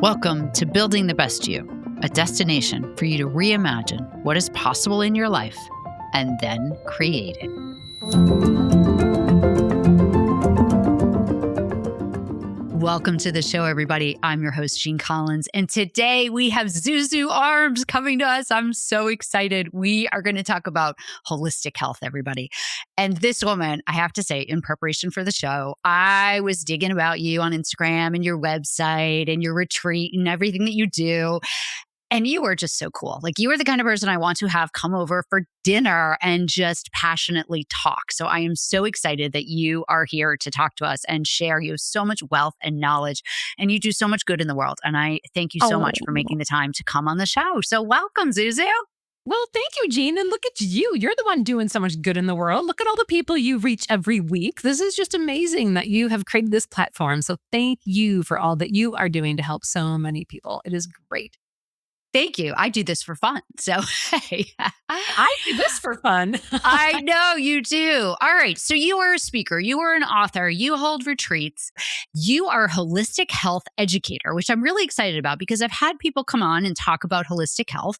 Welcome to Building the Best You, a destination for you to reimagine what is possible in your life and then create it. Welcome to the show, everybody. I'm your host, Jeanne Collins, and today we have ZuZu Arms coming to us. I'm so excited. We are going to talk about holistic health, everybody. And this woman, I have to say, in preparation for the show, I was digging about you on Instagram and your website and your retreat and everything that you do. And you are just so cool. Like, you are the kind of person I want to have come over for dinner and just passionately talk. So I am so excited that you are here to talk to us and share. You have so much wealth and knowledge, and you do so much good in the world. And I thank you so much for making the time to come on the show. So welcome, ZuZu. Well, thank you, Jeanne. And look at you. You're the one doing so much good in the world. Look at all the people you reach every week. This is just amazing that you have created this platform. So thank you for all that you are doing to help so many people. It is great. Thank you. I do this for fun. So, hey. I do this for fun. I know you do. All right. So you are a speaker. You are an author. You hold retreats. You are a holistic health educator, which I'm really excited about because I've had people come on and talk about holistic health,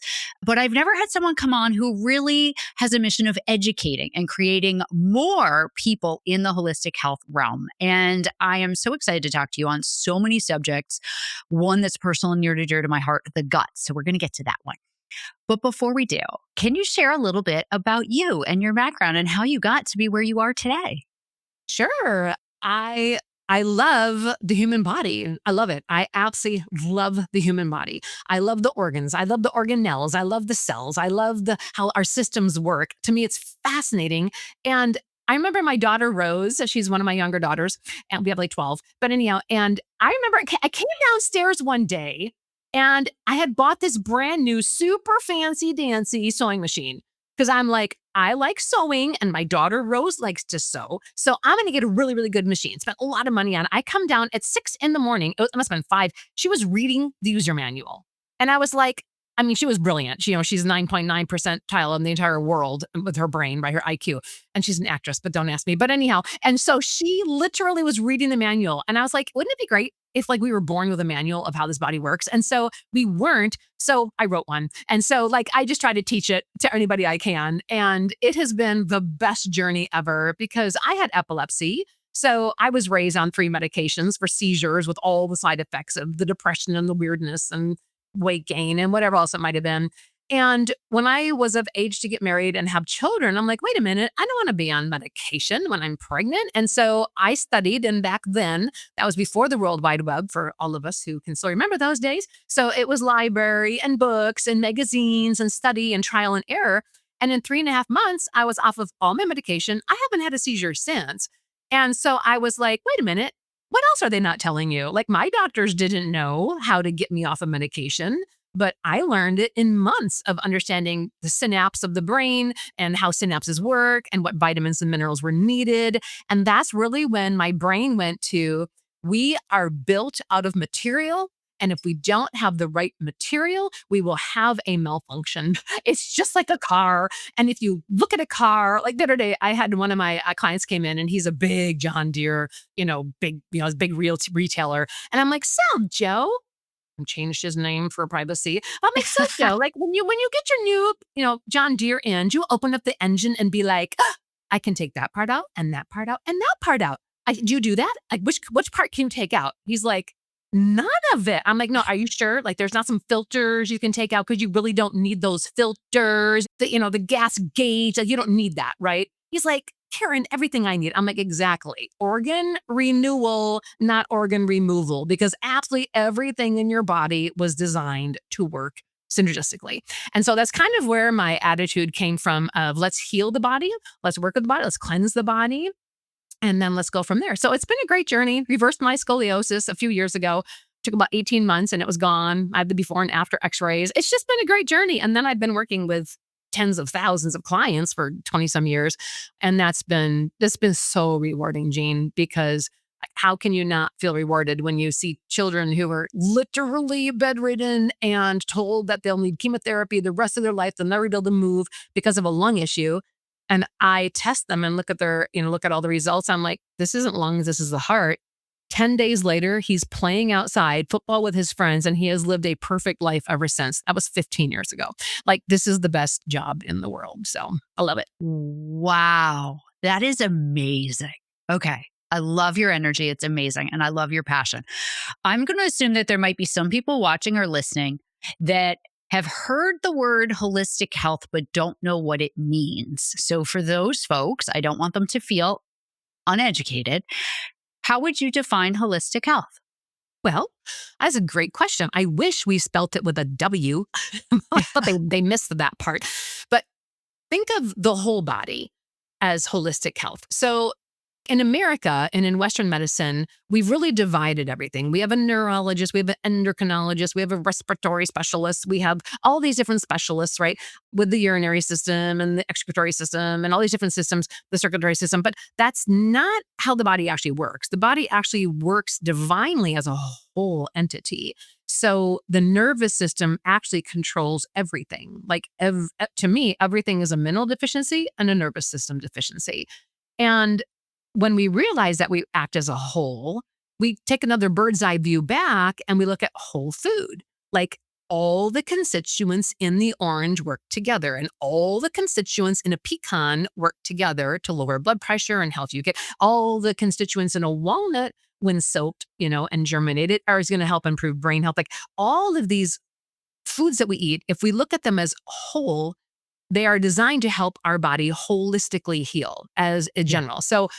but I've never had someone come on who really has a mission of educating and creating more people in the holistic health realm. And I am so excited to talk to you on so many subjects. One that's personal and near to dear to my heart, the gut. So we're going to get to that one. But before we do, can you share a little bit about you and your background and how you got to be where you are today? Sure. I love the human body. I love it. I absolutely love the human body. I love the organs. I love the organelles. I love the cells. I love how our systems work. To me, it's fascinating. And I remember my daughter Rose, she's one of my younger daughters, and we have like 12. But anyhow, and I remember I came downstairs one day and I had bought this brand new, super fancy dancy sewing machine because I'm like, I like sewing and my daughter Rose likes to sew. So I'm going to get a really, really good machine. Spent a lot of money on it. I come down at 6 a.m. It must have been 5. She was reading the user manual. And I was like, I mean, she was brilliant. She's 9.9 percentile in the entire world with her brain, right? Her IQ. And she's an actress, but don't ask me. But anyhow, and so she literally was reading the manual. And I was like, wouldn't it be great if like we were born with a manual of how this body works? And so we weren't. So I wrote one. And so like, I just try to teach it to anybody I can. And it has been the best journey ever because I had epilepsy. So I was raised on 3 medications for seizures with all the side effects of the depression and the weirdness and weight gain and whatever else it might have been. And when I was of age to get married and have children, I'm like, wait a minute, I don't want to be on medication when I'm pregnant. And so I studied. And back then, that was before the World Wide Web for all of us who can still remember those days. So it was library and books and magazines and study and trial and error. And in 3.5 months, I was off of all my medication. I haven't had a seizure since. And so I was like, wait a minute. What else are they not telling you? Like, my doctors didn't know how to get me off of medication, but I learned it in months of understanding the synapse of the brain and how synapses work and what vitamins and minerals were needed. And that's really when my brain went to, we are built out of material. And if we don't have the right material, we will have a malfunction. It's just like a car. And if you look at a car, like the other day, I had one of my clients came in and he's a big John Deere, big real retailer. And I'm like, so Joe, and changed his name for privacy. I'm like, so Joe, like when you get your new, John Deere in, do you open up the engine and be like, I can take that part out and that part out and that part out. Do you do that? Like which part can you take out? He's like, none of it. I'm like, no, are you sure? Like, there's not some filters you can take out because you really don't need those filters, the gas gauge, like you don't need that, right? He's like, Karen, everything I need. I'm like, exactly. Organ renewal, not organ removal, because absolutely everything in your body was designed to work synergistically. And so that's kind of where my attitude came from of let's heal the body, let's work with the body, let's cleanse the body. And then let's go from there. So it's been a great journey. Reversed my scoliosis a few years ago. Took about 18 months and it was gone. I had the before and after x-rays. It's just been a great journey. And then I've been working with tens of thousands of clients for 20 some years. And that's been so rewarding, Jeanne, because how can you not feel rewarded when you see children who are literally bedridden and told that they'll need chemotherapy the rest of their life, they'll never be able to move because of a lung issue. And I test them and look at all the results. I'm like, this isn't lungs, this is the heart. 10 days later, he's playing outside football with his friends, and he has lived a perfect life ever since. That was 15 years ago. Like, this is the best job in the world. So I love it. Wow. That is amazing. Okay. I love your energy. It's amazing. And I love your passion. I'm going to assume that there might be some people watching or listening that have heard the word holistic health, but don't know what it means. So for those folks, I don't want them to feel uneducated. How would you define holistic health? Well, that's a great question. I wish we spelt it with a W, but they missed that part. But think of the whole body as holistic health. So in America and in Western medicine, we've really divided everything. We have a neurologist, we have an endocrinologist, we have a respiratory specialist, we have all these different specialists, right? With the urinary system and the excretory system and all these different systems, the circulatory system. But that's not how the body actually works. The body actually works divinely as a whole entity. So the nervous system actually controls everything. Like to me, everything is a mineral deficiency and a nervous system deficiency. And when we realize that we act as a whole, we take another bird's eye view back and we look at whole food. Like all the constituents in the orange work together, and all the constituents in a pecan work together to lower blood pressure and health. You get all the constituents in a walnut when soaked, and germinated are going to help improve brain health. Like all of these foods that we eat, if we look at them as whole, they are designed to help our body holistically heal as a Yeah. general. So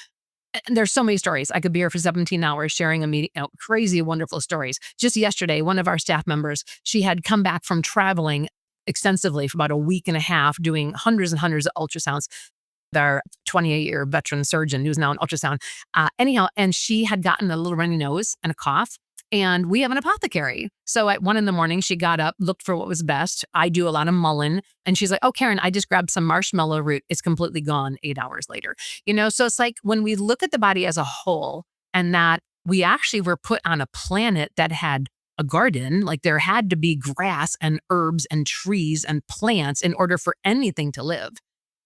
and there's so many stories. I could be here for 17 hours sharing crazy, wonderful stories. Just yesterday, one of our staff members, she had come back from traveling extensively for about a week and a half, doing hundreds and hundreds of ultrasounds. Our 28-year veteran surgeon who's now an ultrasound. Anyhow, and she had gotten a little runny nose and a cough. And we have an apothecary. So at 1 a.m, she got up, looked for what was best. I do a lot of mullein. And she's like, oh, Karen, I just grabbed some marshmallow root. It's completely gone 8 hours later. So it's like when we look at the body as a whole, and that we actually were put on a planet that had a garden, like there had to be grass and herbs and trees and plants in order for anything to live.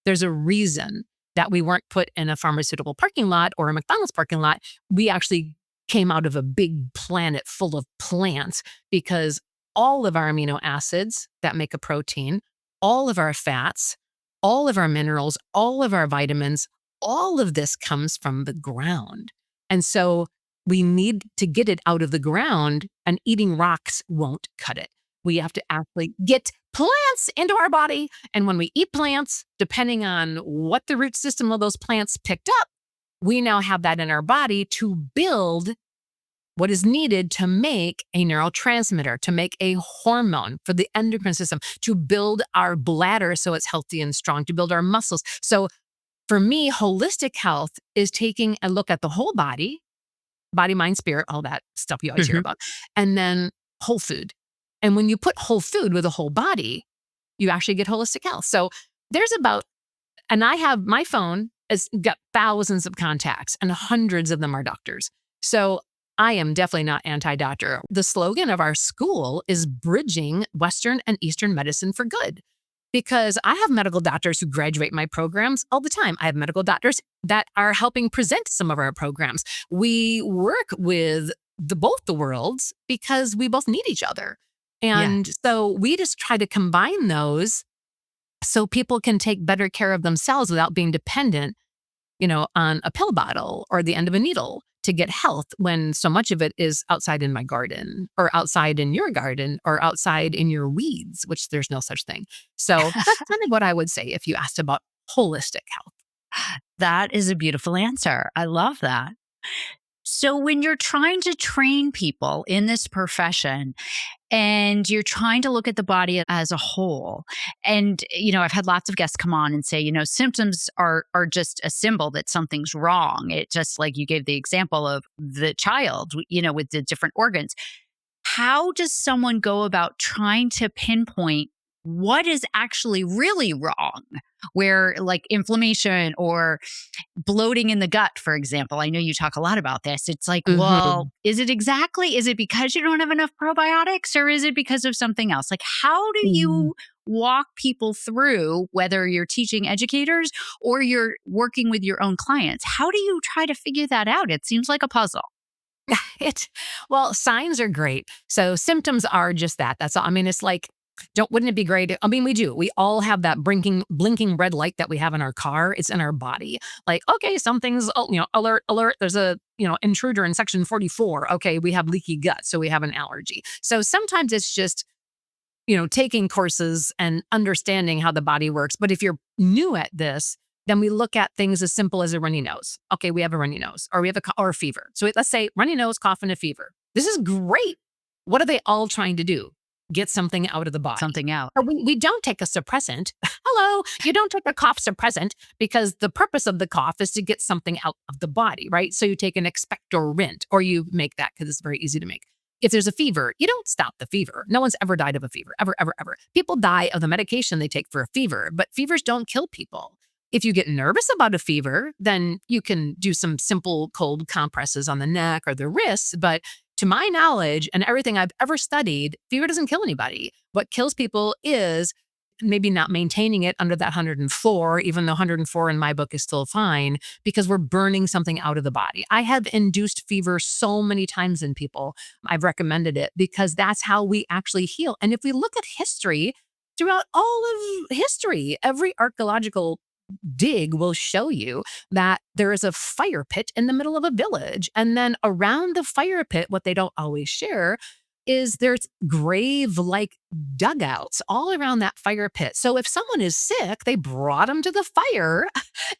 There's a reason that we weren't put in a pharmaceutical parking lot or a McDonald's parking lot. We actually came out of a big planet full of plants, because all of our amino acids that make a protein, all of our fats, all of our minerals, all of our vitamins, all of this comes from the ground. And so we need to get it out of the ground, and eating rocks won't cut it. We have to actually get plants into our body. And when we eat plants, depending on what the root system of those plants picked up, we now have that in our body to build what is needed to make a neurotransmitter, to make a hormone for the endocrine system, to build our bladder so it's healthy and strong, to build our muscles. So for me, holistic health is taking a look at the whole body, mind, spirit, all that stuff you always hear about, and then whole food. And when you put whole food with a whole body, you actually get holistic health. So there's and I have my phone has got thousands of contacts, and hundreds of them are doctors. So I am definitely not anti-doctor. The slogan of our school is bridging Western and Eastern medicine for good, because I have medical doctors who graduate my programs all the time. I have medical doctors that are helping present some of our programs. We work with both the worlds because we both need each other. And so we just try to combine those so people can take better care of themselves without being dependent, on a pill bottle or the end of a needle to get health, when so much of it is outside in my garden, or outside in your garden, or outside in your weeds, which there's no such thing. So that's kind of what I would say if you asked about holistic health. That is a beautiful answer. I love that. So when you're trying to train people in this profession, and you're trying to look at the body as a whole, and I've had lots of guests come on and say, symptoms are just a symbol that something's wrong. It just, like you gave the example of the child, with the different organs. How does someone go about trying to pinpoint what is actually really wrong, where like inflammation or bloating in the gut, for example? I know you talk a lot about this. It's like, well, is it because you don't have enough probiotics, or is it because of something else? Like, how do you walk people through, whether you're teaching educators or you're working with your own clients? How do you try to figure that out? It seems like a puzzle. It well, signs are great. So symptoms are just that. That's all. I mean, it's like, don't wouldn't it be great? I mean, we do. We all have that blinking red light that we have in our car. It's in our body. Like, okay, something's alert, alert. There's a intruder in section 44. Okay, we have leaky gut, so we have an allergy. So sometimes it's just taking courses and understanding how the body works. But if you're new at this, then we look at things as simple as a runny nose. Okay, we have a runny nose, or we have or a fever. So let's say runny nose, cough, and a fever. This is great. What are they all trying to do? Get something out of the body. Something out. So we don't take a suppressant. Hello, you don't take a cough suppressant because the purpose of the cough is to get something out of the body, right? So you take an expectorant, or you make that because it's very easy to make. If there's a fever, you don't stop the fever. No one's ever died of a fever, ever, ever, ever. People die of the medication they take for a fever, but fevers don't kill people. If you get nervous about a fever, then you can do some simple cold compresses on the neck or the wrists. But to my knowledge and everything I've ever studied, fever doesn't kill anybody. What kills people is maybe not maintaining it under that 104, even though 104 in my book is still fine, because we're burning something out of the body. I have induced fever so many times in people. I've recommended it because that's how we actually heal. And if we look at history, throughout all of history, every archaeological dig will show you that there is a fire pit in the middle of a village. And then around the fire pit, what they don't always share is there's grave like dugouts all around that fire pit. So if someone is sick, they brought them to the fire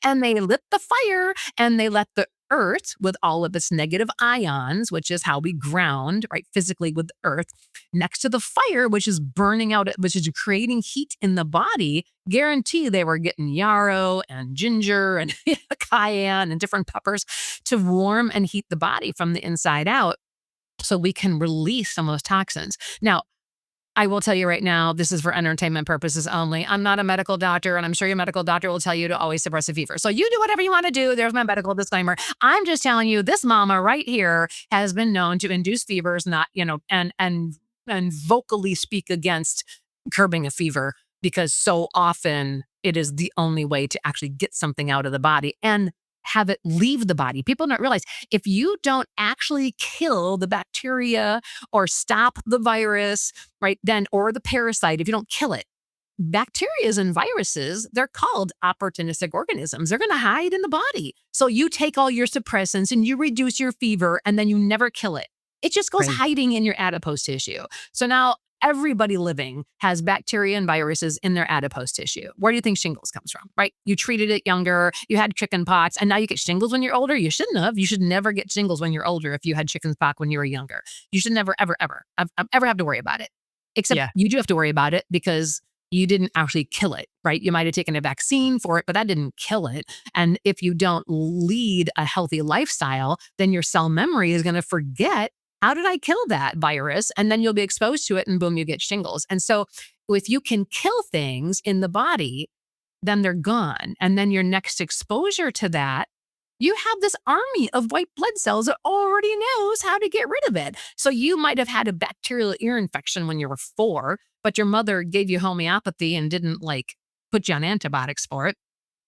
and they lit the fire and they let the earth with all of its negative ions, which is how we ground, right, physically with the earth, next to the fire, which is burning out, which is creating heat in the body. Guarantee they were getting yarrow and ginger and cayenne and different peppers to warm and heat the body from the inside out so we can release some of those toxins. Now, I will tell you right now, this is for entertainment purposes only. I'm not a medical doctor, and I'm sure your medical doctor will tell you to always suppress a fever. So you do whatever you want to do. There's my medical disclaimer. I'm just telling you, this mama right here has been known to induce fevers, not, and vocally speak against curbing a fever because so often it is the only way to actually get something out of the body and have it leave the body. People don't realize if you don't actually kill the bacteria or stop the virus, right, then, or the parasite, if you don't kill it, bacteria and viruses, they're called opportunistic organisms. They're going to hide in the body. So you take all your suppressants and you reduce your fever and then you never kill it. It just goes Right. hiding in your adipose tissue. So now everybody living has bacteria and viruses in their adipose tissue. Where do you think shingles comes from, right? You treated it younger, you had chicken pox, and now you get shingles when you're older. You shouldn't have. You should never get shingles when you're older if you had chicken pox when you were younger. You should never, ever, ever, ever have to worry about it. Except Yeah. you do have to worry about it because you didn't actually kill it, right? You might have taken a vaccine for it, but that didn't kill it. And if you don't lead a healthy lifestyle, then your cell memory is going to forget, how did I kill that virus? And then you'll be exposed to it and boom, you get shingles. And so if you can kill things in the body, then they're gone. And then your next exposure to that, you have this army of white blood cells that already knows how to get rid of it. So you might have had a bacterial ear infection when you were 4, but your mother gave you homeopathy and didn't put you on antibiotics for it.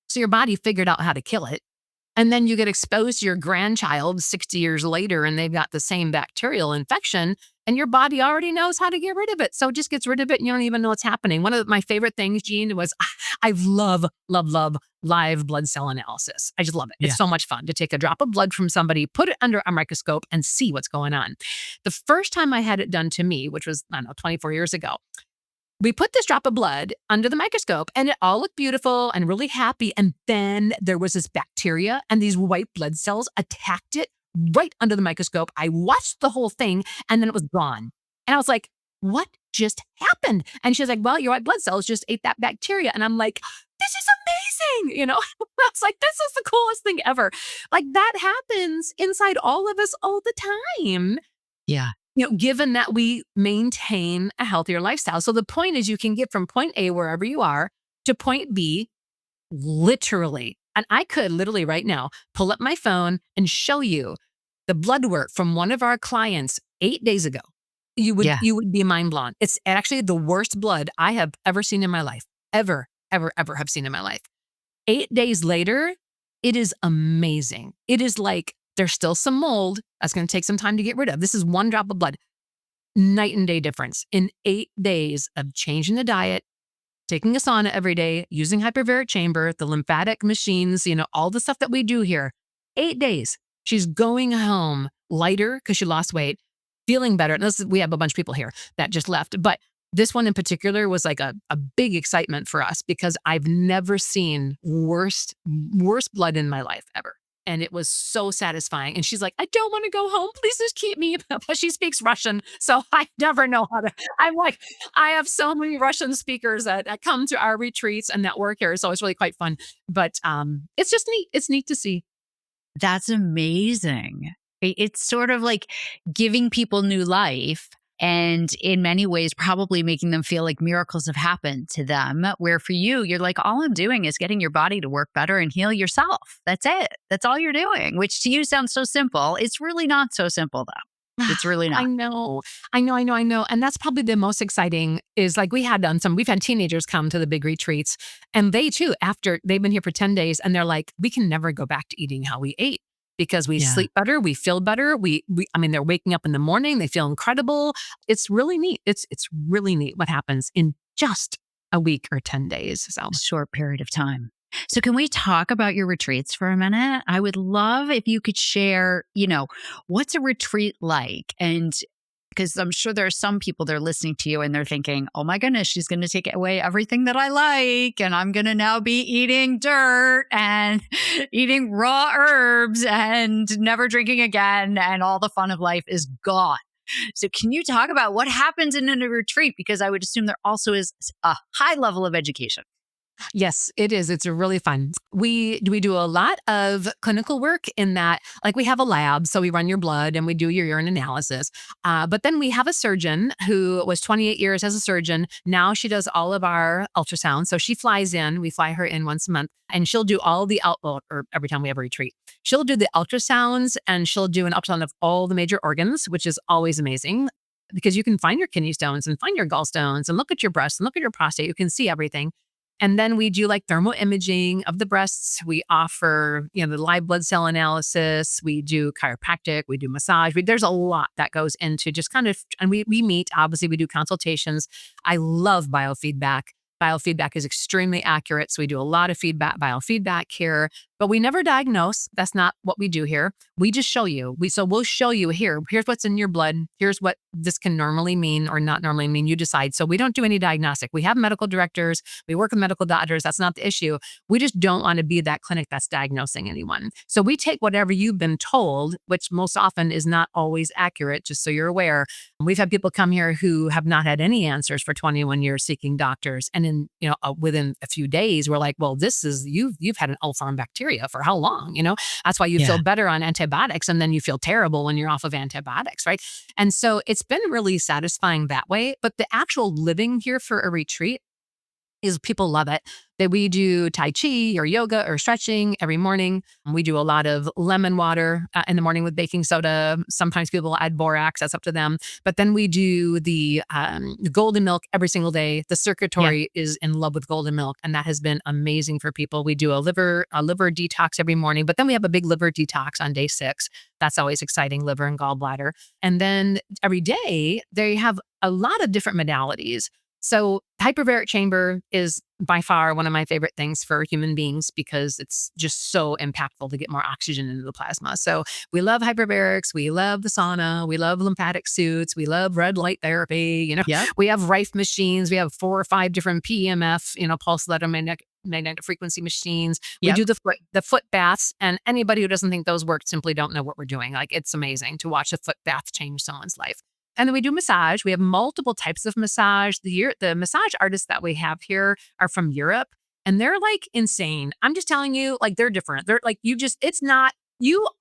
So your body figured out how to kill it. And then you get exposed to your grandchild 60 years later and they've got the same bacterial infection and your body already knows how to get rid of it. So it just gets rid of it and you don't even know what's happening. One of my favorite things, Jeanne, was I love, love, love live blood cell analysis. I just love it. Yeah. It's so much fun to take a drop of blood from somebody, put it under a microscope and see what's going on. The first time I had it done to me, which was, I don't know, 24 years ago, we put this drop of blood under the microscope and it all looked beautiful and really happy. And then there was this bacteria and these white blood cells attacked it right under the microscope. I watched the whole thing and then it was gone. And I was like, what just happened? And she was like, well, your white blood cells just ate that bacteria. And I'm like, this is amazing. I was like, this is the coolest thing ever. Like that happens inside all of us all the time. Yeah. Given that we maintain a healthier lifestyle. So the point is you can get from point A, wherever you are, to point B, literally. And I could literally right now pull up my phone and show you the blood work from one of our clients 8 days ago. You would be mind blown. It's actually the worst blood I have ever seen in my life. Ever, ever, ever have seen in my life. 8 days later, it is amazing. It is like There's still some mold that's going to take some time to get rid of. This is one drop of blood. Night and day difference in 8 days of changing the diet, taking a sauna every day, using hyperbaric chamber, the lymphatic machines, all the stuff that we do here. 8 days. She's going home lighter because she lost weight, feeling better. And we have a bunch of people here that just left. But this one in particular was like a big excitement for us because I've never seen worst blood in my life ever. And it was so satisfying. And she's like, I don't want to go home. Please just keep me. But she speaks Russian. So I never know how to. I'm like, I have so many Russian speakers that come to our retreats and that work here. So it's really quite fun. But it's just neat. It's neat to see. That's amazing. It's sort of like giving people new life. And in many ways, probably making them feel like miracles have happened to them. Where for you, you're like, all I'm doing is getting your body to work better and heal yourself. That's it. That's all you're doing, which to you sounds so simple. It's really not so simple, though. It's really not. I know. And that's probably the most exciting is like we've had teenagers come to the big retreats and they too, after they've been here for 10 days and they're like, we can never go back to eating how we ate. Because we sleep better, we feel better. They're waking up in the morning, they feel incredible. It's really neat. It's really neat what happens in just a week or 10 days. So short period of time. So can we talk about your retreats for a minute? I would love if you could share, what's a retreat like? And because I'm sure there are some people that are listening to you and they're thinking, oh my goodness, she's going to take away everything that I like. And I'm going to now be eating dirt and eating raw herbs and never drinking again. And all the fun of life is gone. So can you talk about what happens in a retreat? Because I would assume there also is a high level of education. Yes, it is. It's really fun. We do a lot of clinical work in that, like we have a lab, so we run your blood and we do your urine analysis. But then we have a surgeon who was 28 years as a surgeon. Now she does all of our ultrasounds. So she flies in. We fly her in once a month, and she'll do all the or every time we have a retreat. She'll do the ultrasounds, and she'll do an ultrasound of all the major organs, which is always amazing because you can find your kidney stones and find your gallstones and look at your breasts and look at your prostate. You can see everything. And then we do like thermal imaging of the breasts. We offer, the live blood cell analysis. We do chiropractic. We do massage. There's a lot that goes into just kind of, and we meet, obviously we do consultations. I love biofeedback. Biofeedback is extremely accurate. So we do a lot of biofeedback here, but we never diagnose. That's not what we do here. We just show you. We'll show you here's what's in your blood. Here's what this can normally mean or not normally mean. You decide. So we don't do any diagnostic. We have medical directors. We work with medical doctors. That's not the issue. We just don't want to be that clinic that's diagnosing anyone. So we take whatever you've been told, which most often is not always accurate, just so you're aware. We've had people come here who have not had any answers for 21 years seeking doctors. And within a few days, we're like, well, this is, you've had an ulcer bacteria for how long? That's why you feel better on antibiotics. And then you feel terrible when you're off of antibiotics. Right. And so it's been really satisfying that way. But the actual living here for a retreat is people love it. That we do Tai Chi or yoga or stretching every morning. We do a lot of lemon water in the morning with baking soda. Sometimes people add borax. That's up to them. But then we do the golden milk every single day. The circulatory is in love with golden milk, and that has been amazing for people. We do a liver detox every morning, but then we have a big liver detox on day 6. That's always exciting, liver and gallbladder. And then every day they have a lot of different modalities. So hyperbaric chamber is by far one of my favorite things for human beings because it's just so impactful to get more oxygen into the plasma. So we love hyperbarics. We love the sauna. We love lymphatic suits. We love red light therapy. We have Rife machines. We have 4 or 5 different PEMF, pulse electromagnetic frequency machines. We do the foot baths, and anybody who doesn't think those work simply don't know what we're doing. Like, it's amazing to watch a foot bath change someone's life. And then we do massage. We have multiple types of massage. The massage artists that we have here are from Europe, and they're like insane. I'm just telling you, like, they're different. They're like, you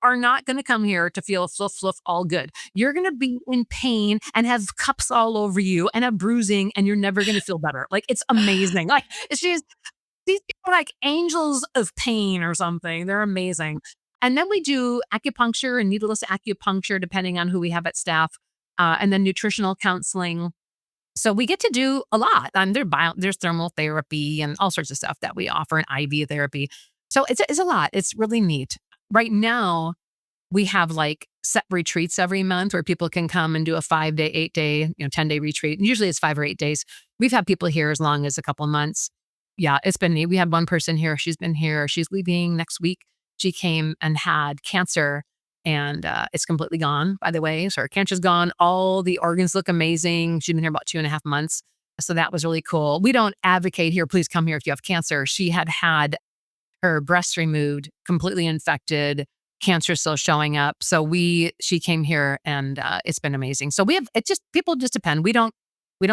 are not going to come here to feel fluff all good. You're going to be in pain and have cups all over you and have bruising, and you're never going to feel better. Like, it's amazing. Like, it's just, these people are like angels of pain or something. They're amazing. And then we do acupuncture and needleless acupuncture, depending on who we have at staff. And then nutritional counseling. So we get to do a lot. There's thermal therapy and all sorts of stuff that we offer, and IV therapy. So it's a lot. It's really neat. Right now, We have like set retreats every month where people can come and do a 5-day, 8-day, 10-day retreat. And usually it's 5 or 8 days. We've had people here as long as a couple of months. Yeah, it's been neat. We had one person here. She's been here. She's leaving next week. She came and had cancer and it's completely gone, by the way. So her cancer's gone. All the organs look amazing. She's been here about 2.5 months. So that was really cool. We don't advocate here, please come here if you have cancer. She had her breast removed, completely infected, cancer still showing up. So she came here and it's been amazing. So people just depend. We don't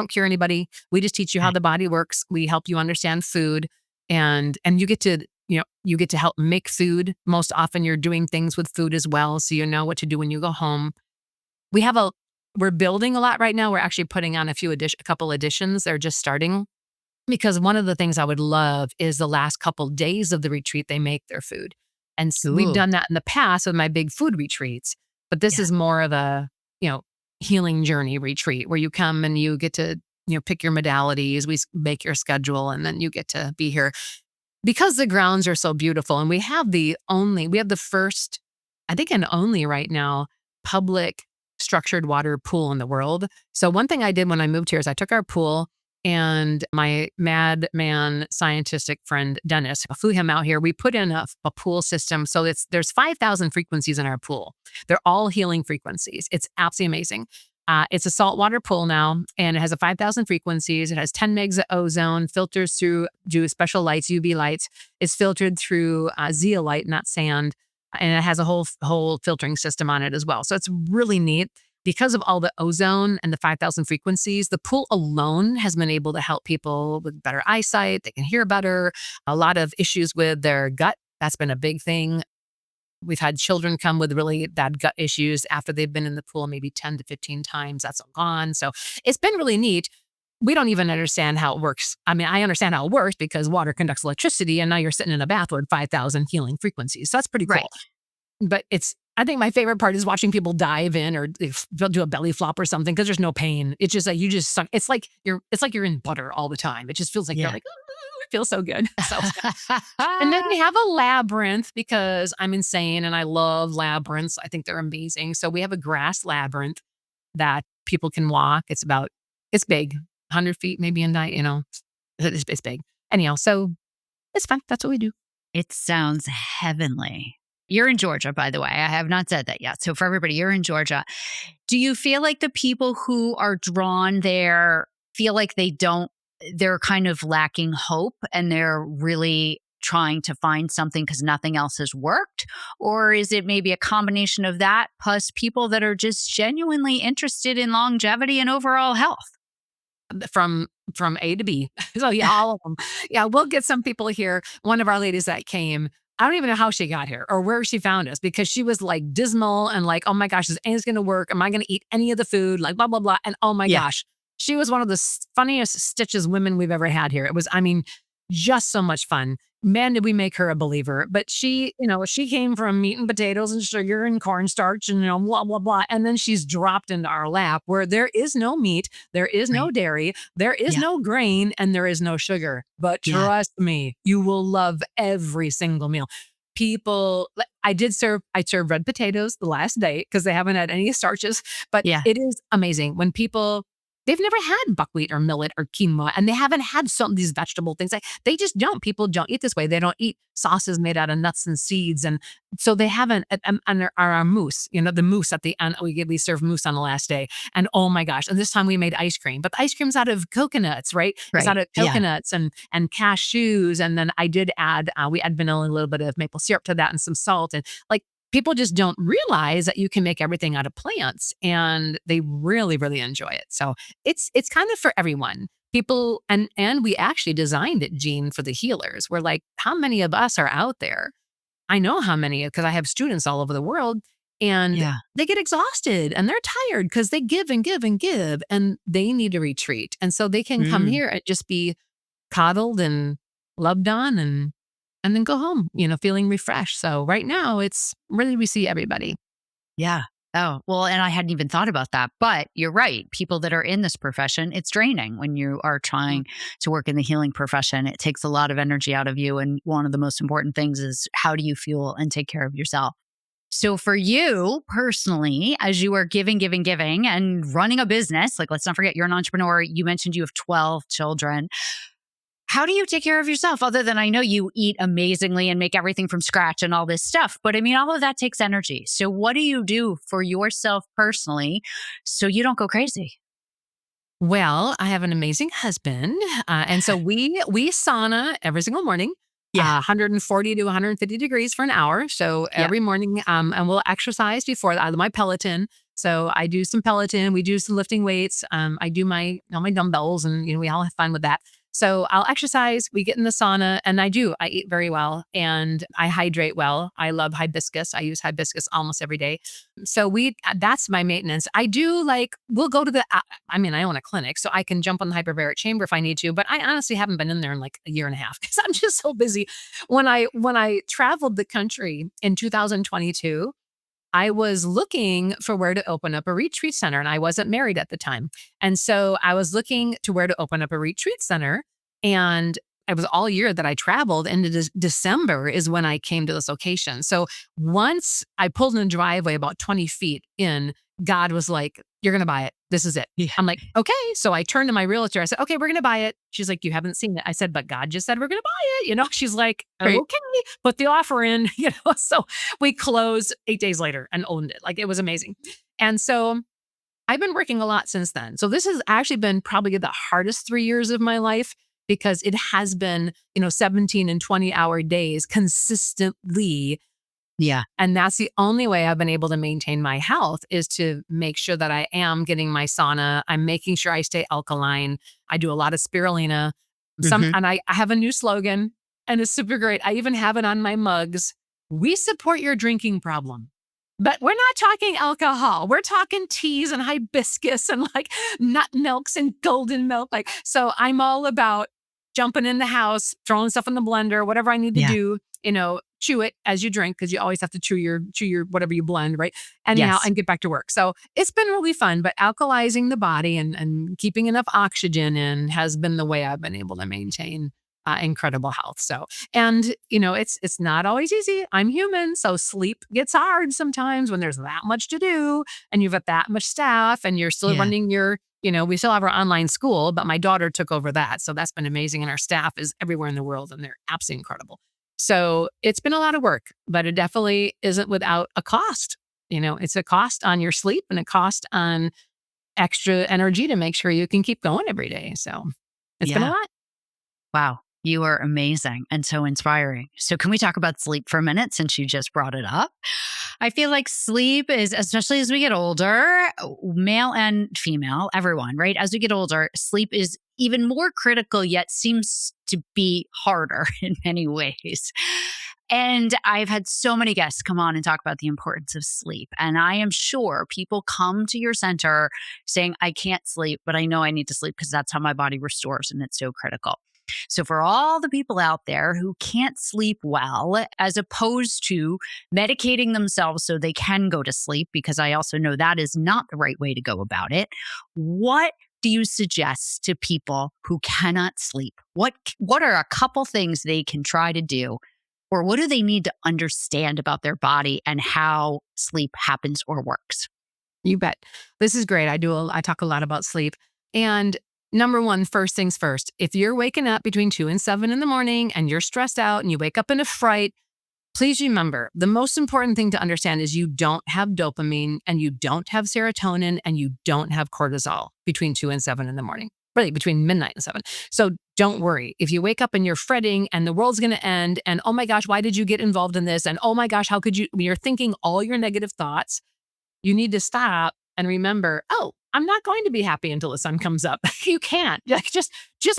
cure anybody. We just teach you how Okay. the body works. We help you understand food and you get to, you get to help make food. Most often you're doing things with food as well. So you know what to do when you go home. We're building a lot right now. We're actually putting on a couple additions. They're just starting. Because one of the things I would love is the last couple days of the retreat, they make their food. And we've Ooh. done that in the past with my big food retreats. But this Yeah. is more of a, healing journey retreat where you come and you get to, pick your modalities. Make your schedule and then you get to be here. Because the grounds are so beautiful and we have the first, I think and only right now, public structured water pool in the world. So one thing I did when I moved here is I took our pool and my madman scientific friend, Dennis, I flew him out here. We put in a pool system. So there's 5,000 frequencies in our pool. They're all healing frequencies. It's absolutely amazing. It's a saltwater pool now, and it has a 5,000 frequencies. It has 10 megs of ozone, filters through special lights, UV lights. It's filtered through zeolite, not sand, and it has a whole filtering system on it as well. So it's really neat. Because of all the ozone and the 5,000 frequencies, the pool alone has been able to help people with better eyesight. They can hear better. A lot of issues with their gut. That's been a big thing. We've had children come with really bad gut issues after they've been in the pool maybe 10 to 15 times. That's all gone. So it's been really neat. We don't even understand how it works. I mean, I understand how it works because water conducts electricity, and now you're sitting in a bath with 5,000 healing frequencies. So that's pretty Right. cool. But I think my favorite part is watching people dive in or they'll do a belly flop or something because there's no pain. It's just like you just suck. It's like you're in butter all the time. It just feels like you're Yeah. like, "Ooh," it feels so good. So, and then we have a labyrinth because I'm insane and I love labyrinths. I think they're amazing. So we have a grass labyrinth that people can walk. It's big, 100 feet maybe in height, it's big. Anyhow, so it's fun. That's what we do. It sounds heavenly. You're in Georgia, by the way. I have not said that yet. So for everybody, you're in Georgia. Do you feel like the people who are drawn there feel like they're kind of lacking hope and they're really trying to find something because nothing else has worked? Or is it maybe a combination of that plus people that are just genuinely interested in longevity and overall health? From A to B. So yeah, all of them. Yeah, we'll get some people here. One of our ladies that came, I don't even know how she got here or where she found us because she was like dismal and like, oh my gosh, is anything going to work? Am I going to eat any of the food? Like blah, blah, blah. And oh my Yeah. gosh, she was one of the funniest stitches women we've ever had here. It was, I mean, just so much fun. Man, did we make her a believer. But she came from meat and potatoes and sugar and cornstarch and, blah, blah, blah. And then she's dropped into our lap where there is no meat, there is no Right. dairy, there is Yeah. no grain, and there is no sugar. But Yeah. trust me, you will love every single meal. I served red potatoes the last day because they haven't had any starches, but Yeah. it is amazing when they've never had buckwheat or millet or quinoa, and they haven't had some of these vegetable things. Like they just don't. People don't eat this way. They don't eat sauces made out of nuts and seeds, and so they haven't. And our mousse, the mousse at the end, we serve mousse on the last day, and oh my gosh! And this time we made ice cream, but the ice cream's out of coconuts, right? It's out Right. of Yeah. coconuts and cashews, and then I did add we add vanilla and a little bit of maple syrup to that and some salt, and like people just don't realize that you can make everything out of plants, and they really, really enjoy it. So it's kind of for everyone. People and we actually designed it, Jeanne, for the healers. We're like, how many of us are out there? I know how many because I have students all over the world and Yeah. they get exhausted and they're tired because they give and give and give and they need a retreat. And so they can come Mm. here and just be coddled and loved on and then go home, feeling refreshed. So right now it's really we see everybody. Yeah. Oh, well, and I hadn't even thought about that. But you're right. People that are in this profession, it's draining when you are trying to work in the healing profession. It takes a lot of energy out of you. And one of the most important things is how do you feel and take care of yourself? So for you personally, as you are giving, giving, giving and running a business, like let's not forget you're an entrepreneur. You mentioned you have 12 children. How do you take care of yourself other than I know you eat amazingly and make everything from scratch and all this stuff, but I mean, all of that takes energy. So what do you do for yourself personally so you don't go crazy? Well, I have an amazing husband, and so we sauna every single morning, Yeah. 140 to 150 degrees for an hour. So Yeah. every morning, and we'll exercise before I my Peloton. So I do some Peloton, we do some lifting weights. I do my all my dumbbells, and we all have fun with that. So I'll exercise. We get in the sauna, and I eat very well, and I hydrate well. I love hibiscus. I use hibiscus almost every day. So that's my maintenance. I do like, we'll go to I mean, I own a clinic, so I can jump on the hyperbaric chamber if I need to, but I honestly haven't been in there in like a year and a half because I'm just so busy. When I traveled the country in 2022, I was looking for where to open up a retreat center, and I wasn't married at the time. And so I was looking to where to open up a retreat center, and it was all year that I traveled, and December is when I came to this location. So once I pulled in the driveway about 20 feet in, God was like, "You're going to buy it. This is it." Yeah. I'm like, "Okay." So I turned to my realtor. I said, "Okay, we're going to buy it." She's like, "You haven't seen it." I said, "But God just said we're going to buy it." She's like, Right. "Okay, put the offer in." So we closed 8 days later and owned it. Like, it was amazing. And so I've been working a lot since then. So this has actually been probably the hardest 3 years of my life because it has been, 17 and 20-hour days consistently. Yeah. And that's the only way I've been able to maintain my health, is to make sure that I am getting my sauna. I'm making sure I stay alkaline. I do a lot of spirulina. Hmm. And I have a new slogan, and it's super great. I even have it on my mugs. We support your drinking problem. But we're not talking alcohol. We're talking teas and hibiscus and like nut milks and golden milk. Like, so I'm all about jumping in the house, throwing stuff in the blender, whatever I need to Yeah. do, chew it as you drink, because you always have to chew your whatever you blend, right? Anyhow, Yes. and get back to work. So it's been really fun, but alkalizing the body and keeping enough oxygen in has been the way I've been able to maintain incredible health. So, and it's not always easy. I'm human, so sleep gets hard sometimes when there's that much to do and you've got that much staff and you're still Yeah. running we still have our online school, but my daughter took over that. So that's been amazing. And our staff is everywhere in the world and they're absolutely incredible. So it's been a lot of work, but it definitely isn't without a cost. It's a cost on your sleep and a cost on extra energy to make sure you can keep going every day. So it's been a Yeah. lot. Wow. You are amazing and so inspiring. So, can we talk about sleep for a minute since you just brought it up? I feel like sleep is, especially as we get older, male and female, everyone, right? As we get older, sleep is even more critical, yet seems to be harder in many ways. And I've had so many guests come on and talk about the importance of sleep. And I am sure people come to your center saying, I can't sleep, but I know I need to sleep because that's how my body restores and it's so critical. So, for all the people out there who can't sleep well, as opposed to medicating themselves so they can go to sleep, because I also know that is not the right way to go about it, what do you suggest to people who cannot sleep? What are a couple things they can try to do, or what do they need to understand about their body and how sleep happens or works? You bet. This is great. I talk a lot about sleep. And number one, first things first, if you're waking up between 2 and 7 in the morning and you're stressed out and you wake up in a fright, please remember the most important thing to understand is you don't have dopamine and you don't have serotonin and you don't have cortisol between 2 and 7 in the morning, really between midnight and 7. So don't worry. If you wake up and you're fretting and the world's going to end and, oh my gosh, why did you get involved in this? And oh my gosh, how could you, when you're thinking all your negative thoughts, you need to stop and remember, oh, I'm not going to be happy until the sun comes up. You can't. Like, just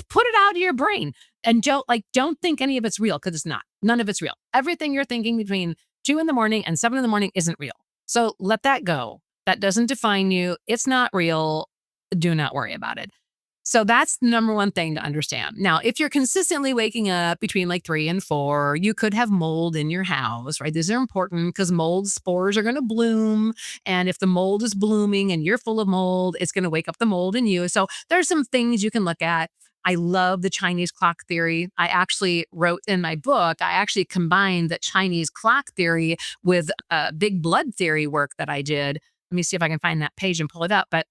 put it out of your brain and don't think any of it's real, because it's not. None of it's real. Everything you're thinking between 2 in the morning and 7 in the morning isn't real. So let that go. That doesn't define you. It's not real. Do not worry about it. So that's the number one thing to understand. Now, if you're consistently waking up between like 3 and 4, you could have mold in your house, right? These are important because mold spores are going to bloom. And if the mold is blooming and you're full of mold, it's going to wake up the mold in you. So there's some things you can look at. I love the Chinese clock theory. I actually wrote in my book, I actually combined the Chinese clock theory with big blood theory work that I did. Let me see if I can find that page and pull it up. But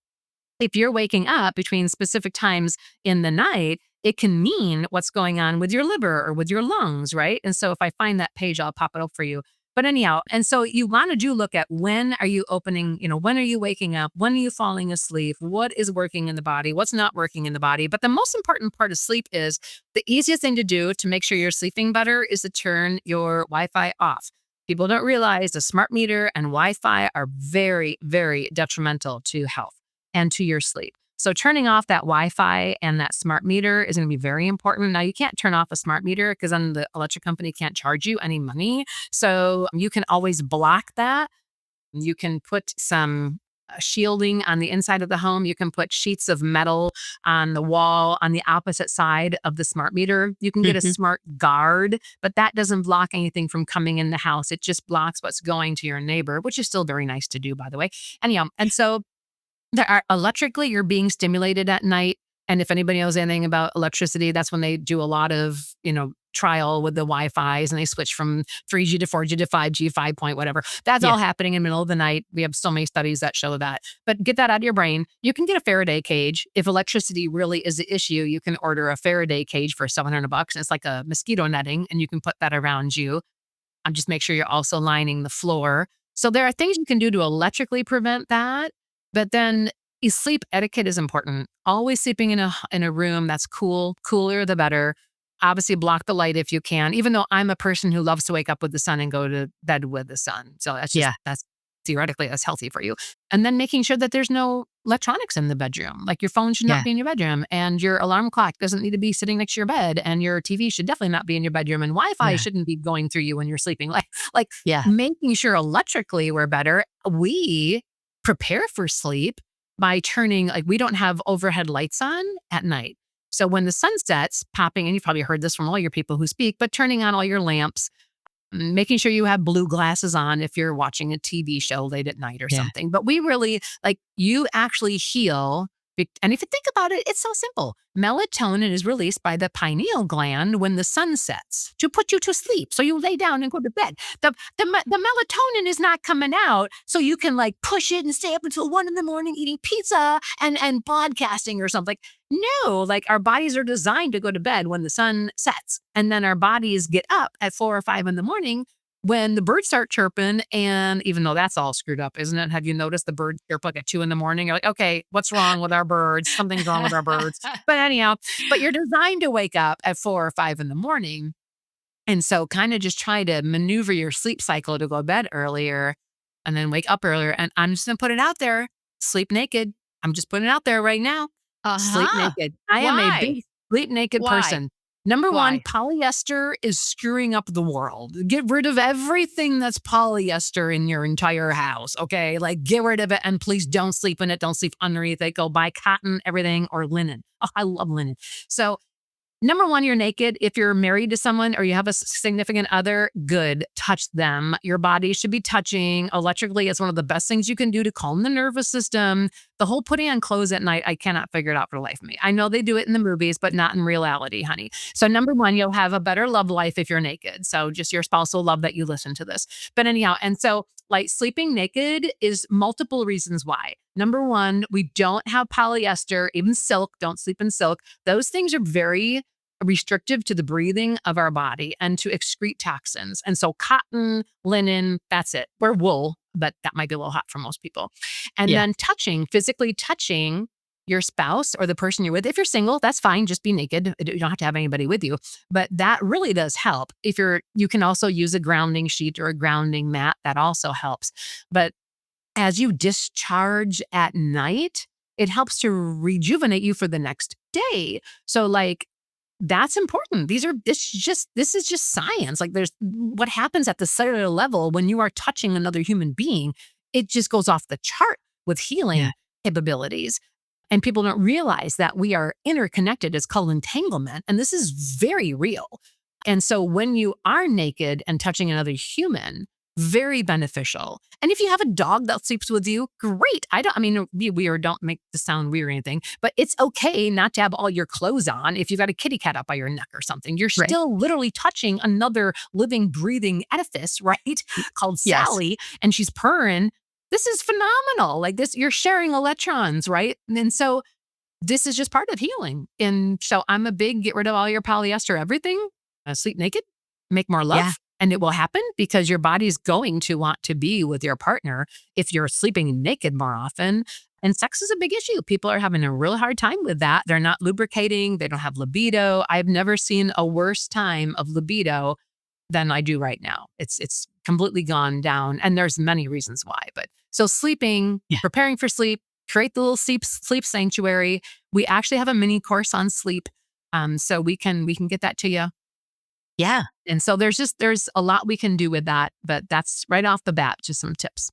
if you're waking up between specific times in the night, it can mean what's going on with your liver or with your lungs, right? And so if I find that page, I'll pop it up for you. But anyhow, and so you want to do look at when are you opening, when are you waking up? When are you falling asleep? What is working in the body? What's not working in the body? But the most important part of sleep is the easiest thing to do to make sure you're sleeping better is to turn your Wi-Fi off. People don't realize the smart meter and Wi-Fi are very, very detrimental to health and to your sleep. So turning off that Wi-Fi and that smart meter is going to be very important. Now you can't turn off a smart meter because then the electric company can't charge you any money. So you can always block that. You can put some shielding on the inside of the home. You can put sheets of metal on the wall on the opposite side of the smart meter. You can get a Mhm. smart guard, but that doesn't block anything from coming in the house. It just blocks what's going to your neighbor, which is still very nice to do, by the way. Anyhow, and so there are electrically, you're being stimulated at night. And if anybody knows anything about electricity, that's when they do a lot of, trial with the Wi-Fi's and they switch from 3G to 4G to 5G, 5 point, whatever. That's Yeah. all happening in the middle of the night. We have so many studies that show that. But get that out of your brain. You can get a Faraday cage. If electricity really is the issue, you can order a Faraday cage for $700. And it's like a mosquito netting, and you can put that around you. Just make sure you're also lining the floor. So there are things you can do to electrically prevent that. But then sleep etiquette is important. Always sleeping in a room that's cool, cooler the better. Obviously block the light if you can, even though I'm a person who loves to wake up with the sun and go to bed with the sun. So Yeah. that's theoretically that's healthy for you. And then making sure that there's no electronics in the bedroom. Like your phone should not Yeah. be in your bedroom, and your alarm clock doesn't need to be sitting next to your bed, and your TV should definitely not be in your bedroom, and Wi-Fi Yeah. shouldn't be going through you when you're sleeping. Like Yeah. making sure electrically we're better. We prepare for sleep by turning, like, we don't have overhead lights on at night. So when the sun sets, popping, and you've probably heard this from all your people who speak, but turning on all your lamps, making sure you have blue glasses on if you're watching a TV show late at night or Yeah. something. But we really, like, you actually heal. And if you think about it, it's so simple. Melatonin is released by the pineal gland when the sun sets to put you to sleep. So you lay down and go to bed. The melatonin is not coming out so you can like push it and stay up until 1 in the morning eating pizza and podcasting or something. No, like our bodies are designed to go to bed when the sun sets. And then our bodies get up at 4 or 5 in the morning when the birds start chirping. And even though that's all screwed up, isn't it? Have you noticed the birds chirp like at 2 in the morning? You're like, okay, what's wrong with our birds? Something's wrong with our birds. But anyhow, but you're designed to wake up at 4 or 5 in the morning. And so kind of just try to maneuver your sleep cycle to go to bed earlier and then wake up earlier. And I'm just going to put it out there, sleep naked. I'm just putting it out there right now. Sleep Uh-huh. naked. I am a Why? big sleep naked Why? person. Number one, Why? polyester is screwing up the world. Get rid of everything that's polyester in your entire house, okay? Like, get rid of it, and please don't sleep in it. Don't sleep underneath it. Go buy cotton, everything, or linen. Oh, I love linen. So number one, you're naked. If you're married to someone or you have a significant other, good, touch them. Your body should be touching. Electrically, it's one of the best things you can do to calm the nervous system. The whole putting on clothes at night, I cannot figure it out for the life of me. I know they do it in the movies, but not in reality, honey. So number one, you'll have a better love life if you're naked. So just your spouse will love that you listen to this. But anyhow, and so like sleeping naked is multiple reasons why. Number one, we don't have polyester, even silk. Don't sleep in silk. Those things are very restrictive to the breathing of our body and to excrete toxins. And so cotton, linen, that's it. Or wool, but that might be a little hot for most people. And Yeah. then physically touching your spouse or the person you're with. If you're single, that's fine. Just be naked. You don't have to have anybody with you. But that really does help. You can also use a grounding sheet or a grounding mat. That also helps. But as you discharge at night, it helps to rejuvenate you for the next day. So like that's important. This is just science. Like there's what happens at the cellular level when you are touching another human being, it just goes off the chart with Yeah. healing capabilities. And people don't realize that we are interconnected. It's called entanglement. And this is very real. And so when you are naked and touching another human, Very beneficial. And if you have a dog that sleeps with you, great. I mean, be weird. Don't make this sound weird or anything, but it's okay not to have all your clothes on if you've got a kitty cat up by your neck or something. You're Right. still literally touching another living, breathing edifice, right? Called Yes. Sally, and she's purring. This is phenomenal. Like this, you're sharing electrons, right? And so this is just part of healing. And so I'm a big get rid of all your polyester everything, sleep naked, make more Yeah. love. And it will happen because your body's going to want to be with your partner if you're sleeping naked more often. And sex is a big issue. People are having a real hard time with that. They're not lubricating. They don't have libido. I've never seen a worse time of libido than I do right now. It's completely gone down. And there's many reasons why. But so sleeping, Yeah. preparing for sleep, create the little sleep sanctuary. We actually have a mini course on sleep. So we can get that to you. Yeah. And so there's a lot we can do with that, but that's right off the bat, just some tips.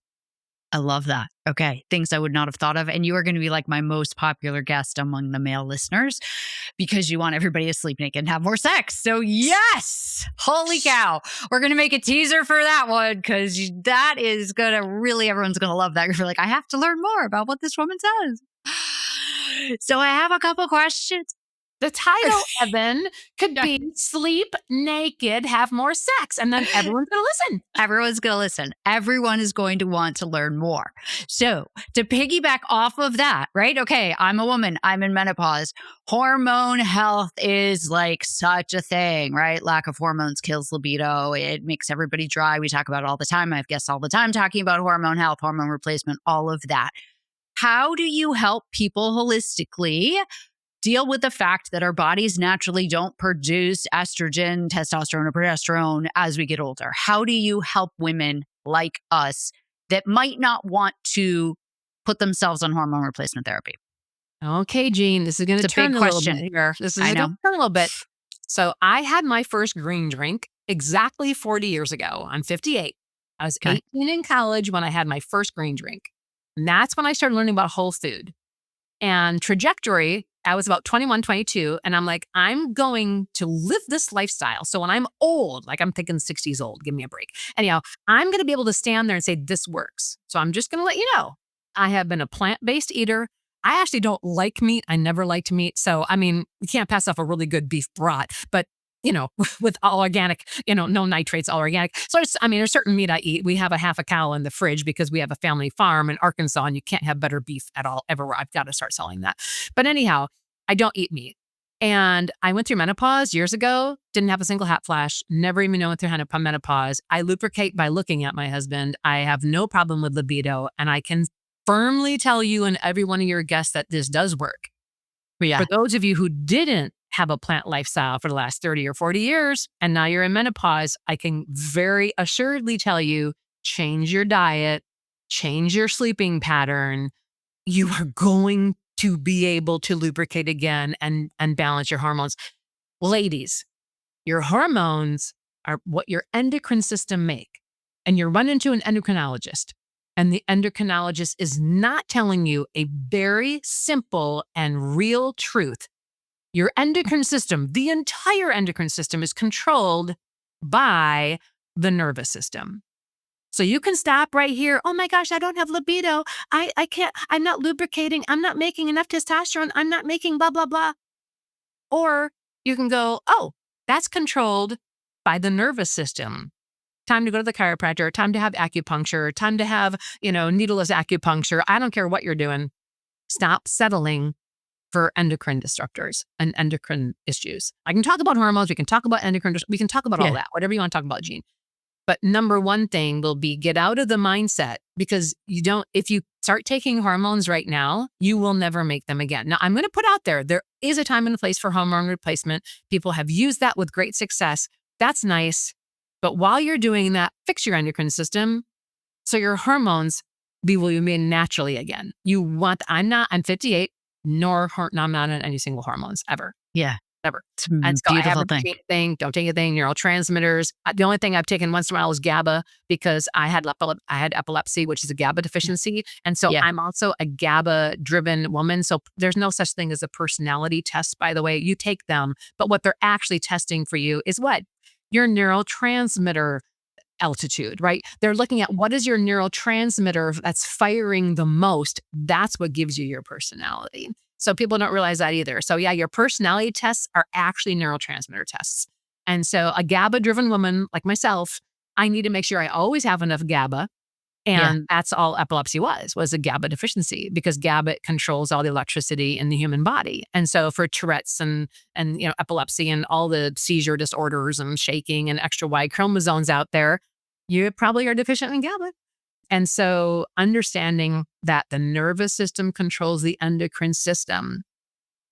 I love that. Okay. Things I would not have thought of. And you are going to be like my most popular guest among the male listeners because you want everybody to sleep naked and have more sex. So, yes. Holy cow. We're going to make a teaser for that one because that is going to really, everyone's going to love that. You're like, I have to learn more about what this woman says. So, I have a couple questions. The title, Evan, could Yeah. be Sleep Naked, Have More Sex. And then everyone's going to listen. Everyone's going to listen. Everyone is going to want to learn more. So, to piggyback off of that, right? Okay, I'm a woman, I'm in menopause. Hormone health is like such a thing, right? Lack of hormones kills libido. It makes everybody dry. We talk about it all the time. I have guests all the time talking about hormone health, hormone replacement, all of that. How do you help people holistically deal with the fact that our bodies naturally don't produce estrogen, testosterone, or progesterone as we get older? How do you help women like us that might not want to put themselves on hormone replacement therapy? Okay, Jeanne, this is going to It's a big turn a little question. bit here. This is I going know. to turn a little bit. So I had my first green drink exactly 40 years ago. I'm 58. I was Okay. 18 in college when I had my first green drink. And that's when I started learning about whole food. And trajectory, I was about 21, 22, and I'm like, I'm going to live this lifestyle. So when I'm old, like I'm thinking 60s old, give me a break. Anyhow, I'm going to be able to stand there and say, this works. So I'm just going to let you know, I have been a plant-based eater. I actually don't like meat. I never liked meat. So, I mean, you can't pass off a really good beef brat, but with all organic, no nitrates, all organic. So there's certain meat I eat. We have a half a cow in the fridge because we have a family farm in Arkansas and you can't have better beef at all ever. I've got to start selling that. But anyhow, I don't eat meat. And I went through menopause years ago, didn't have a single hot flash, never even went through menopause. I lubricate by looking at my husband. I have no problem with libido. And I can firmly tell you and every one of your guests that this does work. Yeah. For those of you who didn't have a plant lifestyle for the last 30 or 40 years, and now you're in menopause, I can very assuredly tell you, change your diet, change your sleeping pattern. You are going to be able to lubricate again and balance your hormones. Ladies, your hormones are what your endocrine system make. And you run into an endocrinologist, and the endocrinologist is not telling you a very simple and real truth. Your endocrine system, the entire endocrine system, is controlled by the nervous system. So you can stop right here. Oh my gosh, I don't have libido. I can't, I'm not lubricating. I'm not making enough testosterone. I'm not making blah, blah, blah. Or you can go, oh, that's controlled by the nervous system. Time to go to the chiropractor, time to have acupuncture, time to have, needleless acupuncture. I don't care what you're doing. Stop settling for endocrine disruptors and endocrine issues. I can talk about hormones. We can talk about endocrine. We can talk about all that, whatever you want to talk about, Jeanne. But number one thing will be get out of the mindset because if you start taking hormones right now, you will never make them again. Now, I'm going to put out there is a time and a place for hormone replacement. People have used that with great success. That's nice. But while you're doing that, fix your endocrine system so your hormones will remain naturally again. I'm 58. No, I'm not on any single hormones ever. Yeah. Ever. It's And a so I beautiful haven't thing. taken anything, don't take anything, neurotransmitters. The only thing I've taken once in a while is GABA because I had epilepsy, which is a GABA deficiency. And so Yeah. I'm also a GABA driven woman. So there's no such thing as a personality test, by the way. You take them, but what they're actually testing for you is what? Your neurotransmitter altitude, right? They're looking at what is your neurotransmitter that's firing the most. That's what gives you your personality. So people don't realize that either. So yeah, your personality tests are actually neurotransmitter tests. And so a GABA driven woman like myself, I need to make sure I always have enough GABA. Yeah. And that's all epilepsy was a GABA deficiency, because GABA controls all the electricity in the human body. And so for Tourette's and epilepsy and all the seizure disorders and shaking and extra Y chromosomes out there, you probably are deficient in GABA. And so understanding that the nervous system controls the endocrine system,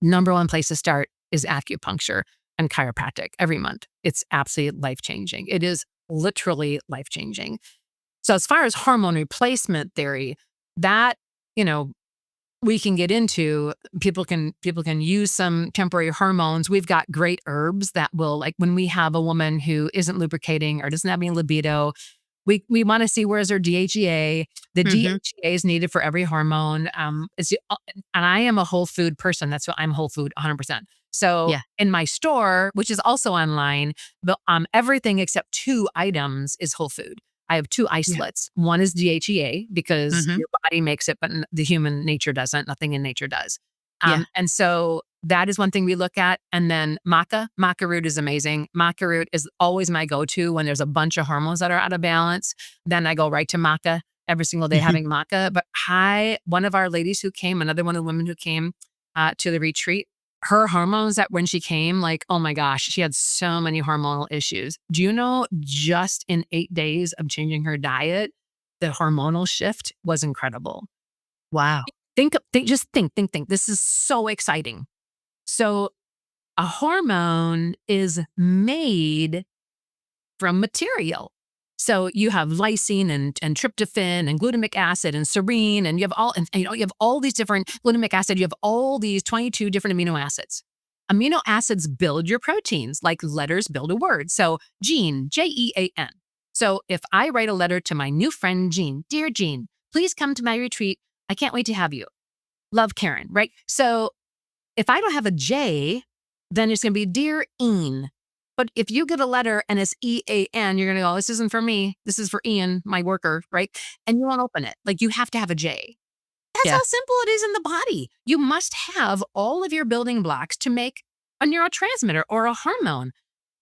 number one place to start is acupuncture and chiropractic every month. It's absolutely life-changing. It is literally life-changing. So as far as hormone replacement theory, that, you know, we can get into, people can use some temporary hormones. We've got great herbs that will, like when we have a woman who isn't lubricating or doesn't have any libido, we want to see where's her DHEA. The Hmm. DHEA is needed for every hormone. And I am a whole food person. That's what I'm, whole food 100%. So Yeah. in my store, which is also online, everything except 2 items is whole food. I have 2 Yeah. isolates. One is DHEA because Hmm. your body makes it, but the human nature doesn't. Nothing in nature does. Yeah. And so that is one thing we look at. And then maca root is amazing. Maca root is always my go-to when there's a bunch of hormones that are out of balance. Then I go right to maca every single day having maca. But one of our ladies who came, another one of the women who came to the retreat, her hormones, that when she came, like, oh my gosh, she had so many hormonal issues. Do you know, just in 8 days of changing her diet, the hormonal shift was incredible. Wow. Think. This is so exciting. So a hormone is made from material. So you have lysine and tryptophan and glutamic acid and serine, and you have you have all these different glutamic acid. You have all these 22 different amino acids. Amino acids build your proteins like letters build a word. So Jeanne, Jean. So if I write a letter to my new friend Jeanne, dear Jeanne, please come to my retreat. I can't wait to have you. Love, Karen, right? So if I don't have a J, then it's going to be Dear Ian. But if you get a letter and it's EAN, you're going to go, this isn't for me. This is for Ian, my worker, right? And you won't open it. Like, you have to have a J. That's Yeah. how simple it is in the body. You must have all of your building blocks to make a neurotransmitter or a hormone.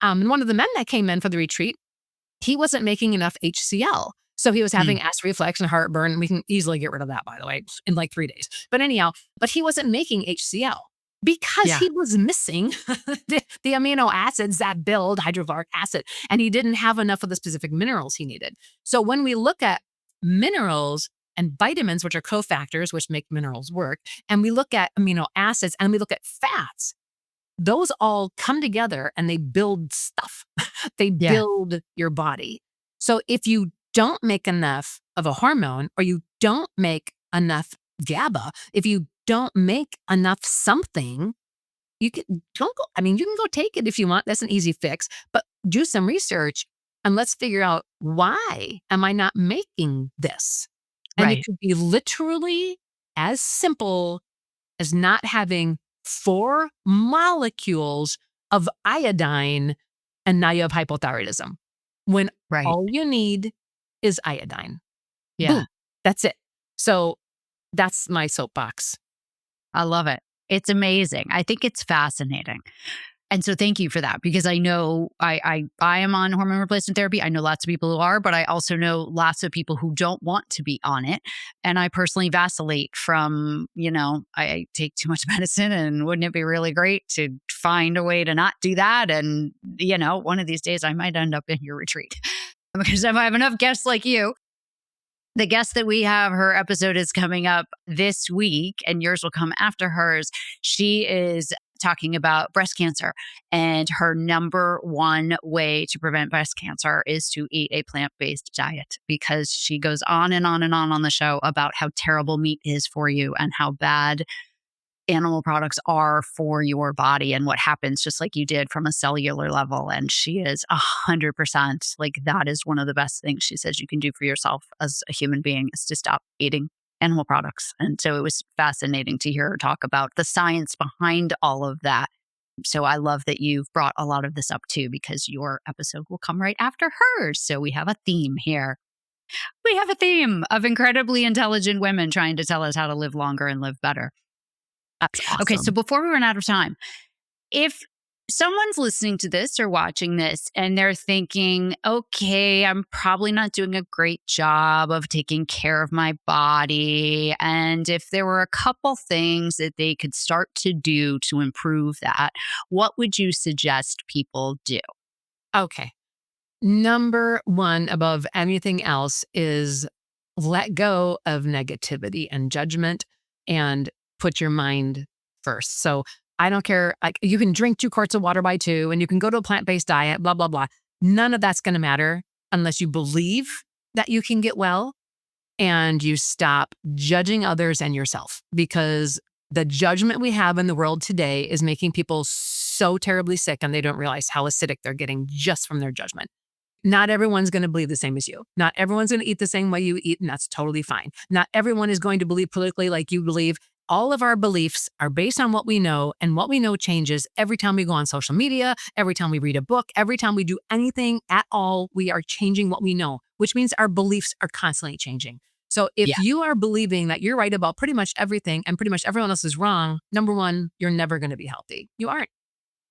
And one of the men that came in for the retreat, he wasn't making enough HCl. So he was having Mm. acid reflux and heartburn. We can easily get rid of that, by the way, in like 3 days. But anyhow, but he wasn't making HCl because Yeah. he was missing the amino acids that build hydrochloric acid. And he didn't have enough of the specific minerals he needed. So when we look at minerals and vitamins, which are cofactors, which make minerals work, and we look at amino acids and we look at fats, those all come together and they build stuff. They Yeah. build your body. So if you don't make enough of a hormone, or you don't make enough GABA, if you don't make enough something, you can don't go. I mean, you can go take it if you want. That's an easy fix, but do some research and let's figure out, why am I not making this? And it Right. could be literally as simple as not having 4 molecules of iodine, and now you have hypothyroidism, when Right. all you need is iodine. Yeah. Boom, that's it. So that's my soapbox. I love it. It's amazing. I think it's fascinating. And so thank you for that, because I know I am on hormone replacement therapy. I know lots of people who are, but I also know lots of people who don't want to be on it. And I personally vacillate from, I take too much medicine, and wouldn't it be really great to find a way to not do that? And, one of these days I might end up in your retreat because if I have enough guests like you. The guest that we have, her episode is coming up this week, and yours will come after hers. She is talking about breast cancer, and her number one way to prevent breast cancer is to eat a plant-based diet, because she goes on and on and on the show about how terrible meat is for you and how bad animal products are for your body and what happens, just like you did, from a cellular level. And she is 100% like, that is one of the best things she says you can do for yourself as a human being, is to stop eating animal products. And so it was fascinating to hear her talk about the science behind all of that, So I love that you've brought a lot of this up too, because your episode will come right after hers. So we have a theme here. We have a theme of incredibly intelligent women trying to tell us how to live longer and live better. That's Okay, so awesome. before we run out of time, if someone's listening to this or watching this and they're thinking, okay, I'm probably not doing a great job of taking care of my body. And if there were a couple things that they could start to do to improve that, what would you suggest people do? Okay. Number one above anything else is let go of negativity and judgment and put your mind first. So I don't care. Like you can drink 2 quarts of water by 2 and you can go to a plant-based diet, blah, blah, blah. None of that's going to matter unless you believe that you can get well and you stop judging others and yourself, because the judgment we have in the world today is making people so terribly sick and they don't realize how acidic they're getting just from their judgment. Not everyone's going to believe the same as you. Not everyone's going to eat the same way you eat, and that's totally fine. Not everyone is going to believe politically like you believe. All of our beliefs are based on what we know, and what we know changes every time we go on social media, every time we read a book, every time we do anything at all, we are changing what we know, which means our beliefs are constantly changing. So if Yeah. you are believing that you're right about pretty much everything and pretty much everyone else is wrong, number one, you're never going to be healthy. You aren't.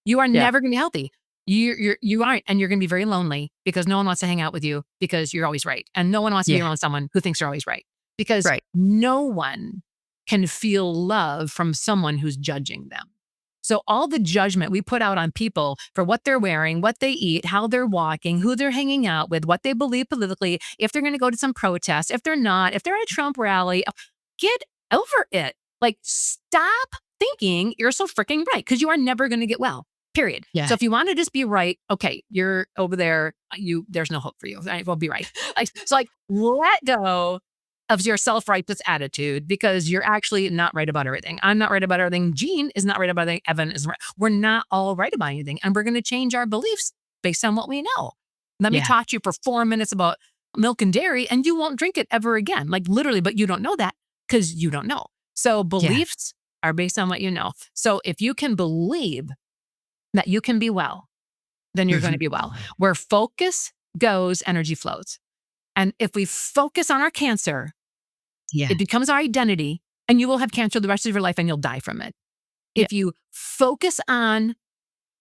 You are Yeah. never going to be healthy. You aren't, and you're going to be very lonely because no one wants to hang out with you because you're always right, and no one wants to be Yeah. around someone who thinks they're always right, because Right. no one can feel love from someone who's judging them. So all the judgment we put out on people for what they're wearing, what they eat, how they're walking, who they're hanging out with, what they believe politically, if they're going to go to some protest, if they're not, if they're at a Trump rally, get over it. Like stop thinking you're so freaking right, because you are never going to get well. Period. Yeah. So if you want to just be right, okay, you're over there. There's no hope for you. I will be right. Like let go of your self-righteous attitude, because you're actually not right about everything. I'm not right about everything. Jeanne is not right about everything. Evan is right. We're not all right about anything, and we're going to change our beliefs based on what we know. Let me Yeah. talk to you for 4 minutes about milk and dairy, and you won't drink it ever again. Like literally, but you don't know that because you don't know. So Yeah. beliefs are based on what you know. So if you can believe that you can be well, then you're going to Mhm. be well. Where focus goes, energy flows. And if we focus on our cancer, Yeah. it becomes our identity, and you will have cancer the rest of your life and you'll die from it. Yeah. If you focus on,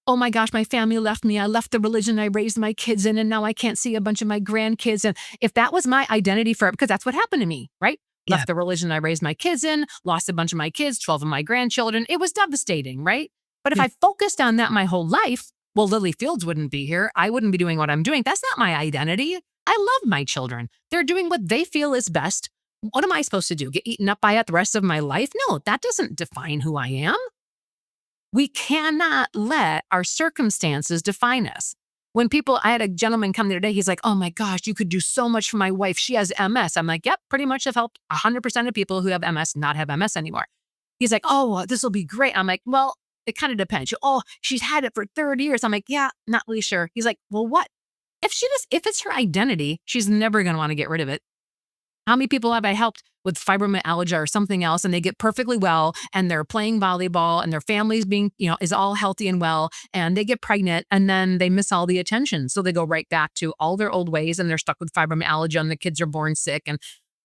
oh my gosh, my family left me, I left the religion I raised my kids in, and now I can't see a bunch of my grandkids. And if that was my identity because that's what happened to me, right? Yeah. Left the religion I raised my kids in, lost a bunch of my kids, 12 of my grandchildren. It was devastating, right? But if Yeah. I focused on that my whole life, well, Lily Fields wouldn't be here. I wouldn't be doing what I'm doing. That's not my identity. I love my children. They're doing what they feel is best. What am I supposed to do? Get eaten up by it the rest of my life? No, that doesn't define who I am. We cannot let our circumstances define us. I had a gentleman come the other day, he's like, oh my gosh, you could do so much for my wife. She has MS. I'm like, yep, pretty much have helped 100% of people who have MS not have MS anymore. He's like, oh, this will be great. I'm like, well, it kind of depends. Oh, she's had it for 30 years. I'm like, yeah, not really sure. He's like, well, what? If it's her identity, she's never going to want to get rid of it. How many people have I helped with fibromyalgia or something else, and they get perfectly well and they're playing volleyball and their family's is all healthy and well, and they get pregnant and then they miss all the attention. So they go right back to all their old ways and they're stuck with fibromyalgia and the kids are born sick, and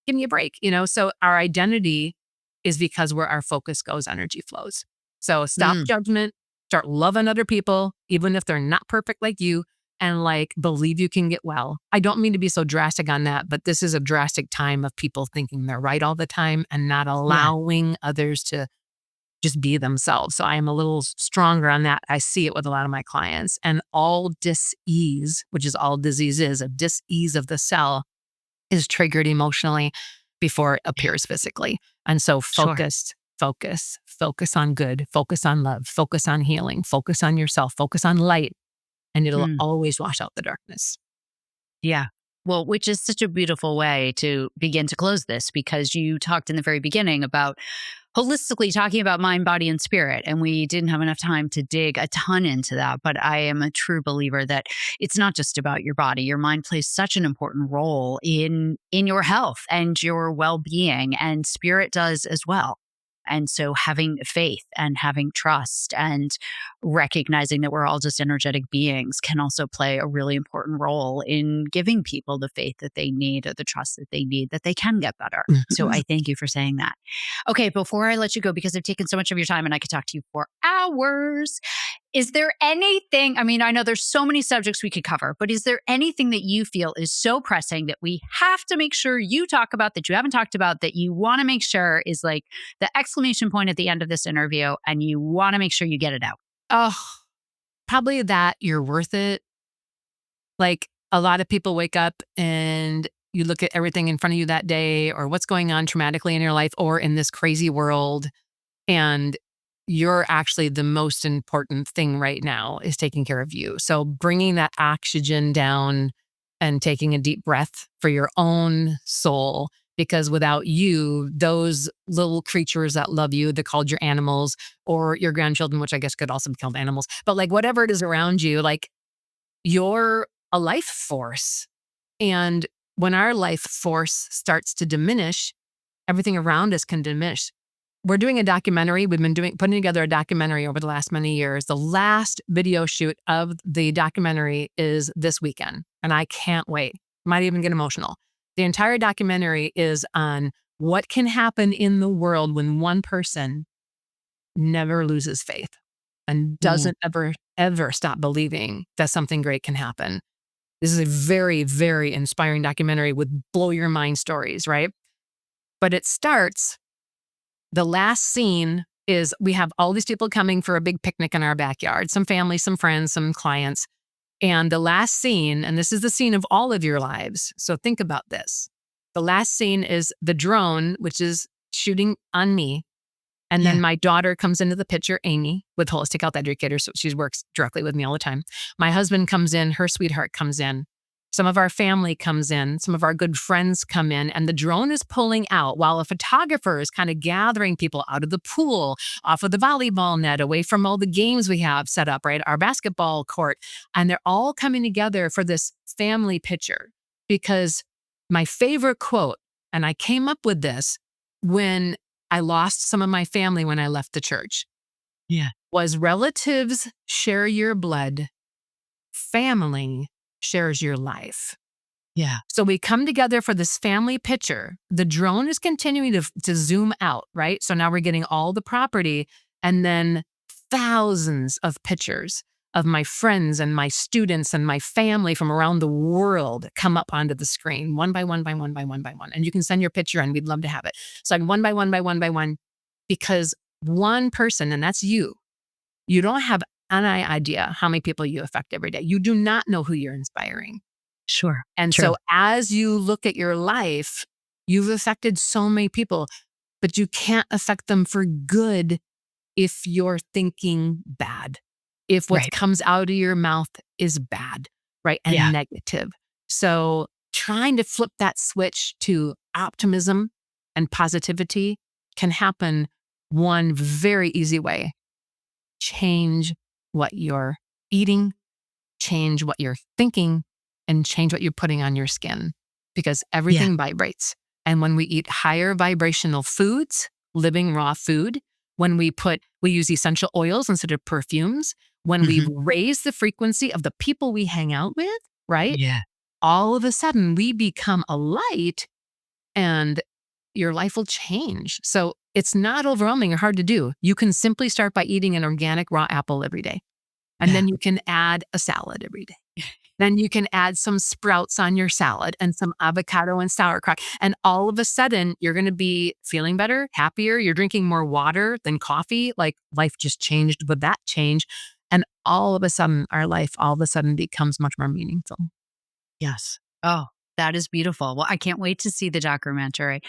give me a break. So our identity is because where our focus goes, energy flows. So stop Mm. judgment, start loving other people, even if they're not perfect like you, and like believe you can get well. I don't mean to be so drastic on that, but this is a drastic time of people thinking they're right all the time and not Yeah. allowing others to just be themselves. So I am a little stronger on that. I see it with a lot of my clients, and all dis-ease, which is all disease is, a dis-ease of the cell, is triggered emotionally before it appears physically. And so Sure. focus on good, focus on love, focus on healing, focus on yourself, focus on light, and it'll Mm. always wash out the darkness. Yeah. Well, which is such a beautiful way to begin to close this, because you talked in the very beginning about holistically talking about mind, body, and spirit. And we didn't have enough time to dig a ton into that. But I am a true believer that it's not just about your body. Your mind plays such an important role in your health and your well-being, and spirit does as well. And so having faith and having trust and recognizing that we're all just energetic beings can also play a really important role in giving people the faith that they need or the trust that they need that they can get better. So I thank you for saying that. Okay, before I let you go, because I've taken so much of your time and I could talk to you for hours, is there anything, I mean, I know there's so many subjects we could cover, but is there anything that you feel is so pressing that we have to make sure you talk about that you haven't talked about that you want to make sure is like the exclamation point at the end of this interview and you want to make sure you get it out? Oh, probably that you're worth it. Like a lot of people wake up and you look at everything in front of you that day or what's going on traumatically in your life or in this crazy world. And you're actually the most important thing right now is taking care of you. So bringing that oxygen down and taking a deep breath for your own soul, because without you, those little creatures that love you, they're called your animals or your grandchildren, which I guess could also be called animals, but like whatever it is around you, like you're a life force. And when our life force starts to diminish, everything around us can diminish. We're doing a documentary. We've been putting together a documentary over the last many years. The last video shoot of the documentary is this weekend, and I can't wait. Might even get emotional. The entire documentary is on what can happen in the world when one person never loses faith and doesn't ever stop believing that something great can happen. This is a very, very inspiring documentary with blow your mind stories, right? But it starts, the last scene is we have all these people coming for a big picnic in our backyard, some family, some friends, some clients. And the last scene, and this is the scene of all of your lives. So think about this. The last scene is the drone, which is shooting on me. And then my daughter comes into the picture, Amy, with Holistic Health Educator. So she works directly with me all the time. My husband comes in, her sweetheart comes in. Some of our family comes in, some of our good friends come in, and the drone is pulling out while a photographer is kind of gathering people out of the pool, off of the volleyball net, away from all the games we have set up, right? Our basketball court. And they're all coming together for this family picture. Because my favorite quote, and I came up with this when I lost some of my family when I left the church, was relatives share your blood, family shares your life. So we come together for this family picture. The drone is continuing to zoom out, right? So now we're getting all the property and then thousands of pictures of my friends and my students and my family from around the world come up onto the screen one by one by one by one by one. And you can send your picture and we'd love to have it. So like one by one by one by one, because one person, and that's you don't have any idea how many people you affect every day. You do not know who you're inspiring. Sure. And True. so as you look at your life, you've affected so many people, but you can't affect them for good if you're thinking bad, if what comes out of your mouth is bad, right? And negative. So trying to flip that switch to optimism and positivity can happen one very easy way. Change what you're eating, change what you're thinking, and change what you're putting on your skin, because everything vibrates. And when we eat higher vibrational foods, living raw food, when we use essential oils instead of perfumes, when we raise the frequency of the people we hang out with, right? All of a sudden we become a light and your life will change. So it's not overwhelming or hard to do. You can simply start by eating an organic raw apple every day. And then you can add a salad every day. Then you can add some sprouts on your salad and some avocado and sauerkraut. And all of a sudden, you're going to be feeling better, happier. You're drinking more water than coffee. Like life just changed with that change. And all of a sudden, our life all of a sudden becomes much more meaningful. Yes. Oh, that is beautiful. Well, I can't wait to see the documentary.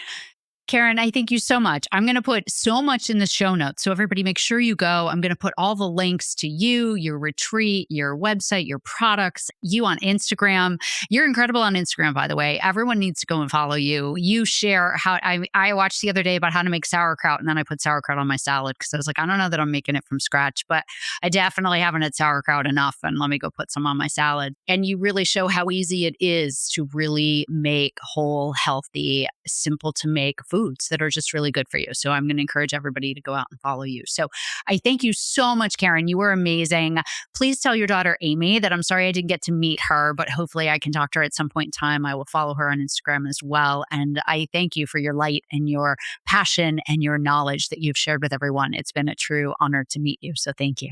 Karen, I thank you so much. I'm going to put so much in the show notes. So everybody make sure you go. I'm going to put all the links to you, your retreat, your website, your products, you on Instagram. You're incredible on Instagram, by the way. Everyone needs to go and follow you. You share how I watched the other day about how to make sauerkraut, and then I put sauerkraut on my salad because I was like, I don't know that I'm making it from scratch, but I definitely haven't had sauerkraut enough, and let me go put some on my salad. And you really show how easy it is to really make whole, healthy, simple to make foods that are just really good for you. So I'm going to encourage everybody to go out and follow you. So I thank you so much, Karen. You were amazing. Please tell your daughter, Amy, that I'm sorry I didn't get to meet her, but hopefully I can talk to her at some point in time. I will follow her on Instagram as well. And I thank you for your light and your passion and your knowledge that you've shared with everyone. It's been a true honor to meet you. So thank you.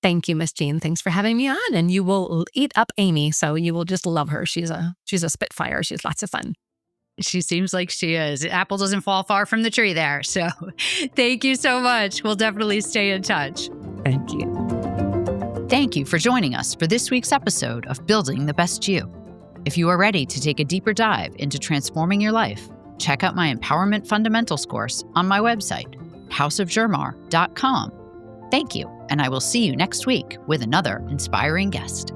Thank you, Miss Jeanne. Thanks for having me on. And you will eat up Amy, so you will just love her. She's a spitfire. She's lots of fun. She seems like she is. Apple doesn't fall far from the tree there. So thank you so much. We'll definitely stay in touch. Thank you. Thank you for joining us for this week's episode of Building the Best You. If you are ready to take a deeper dive into transforming your life, check out my Empowerment Fundamentals course on my website, houseofgermar.com. Thank you, and I will see you next week with another inspiring guest.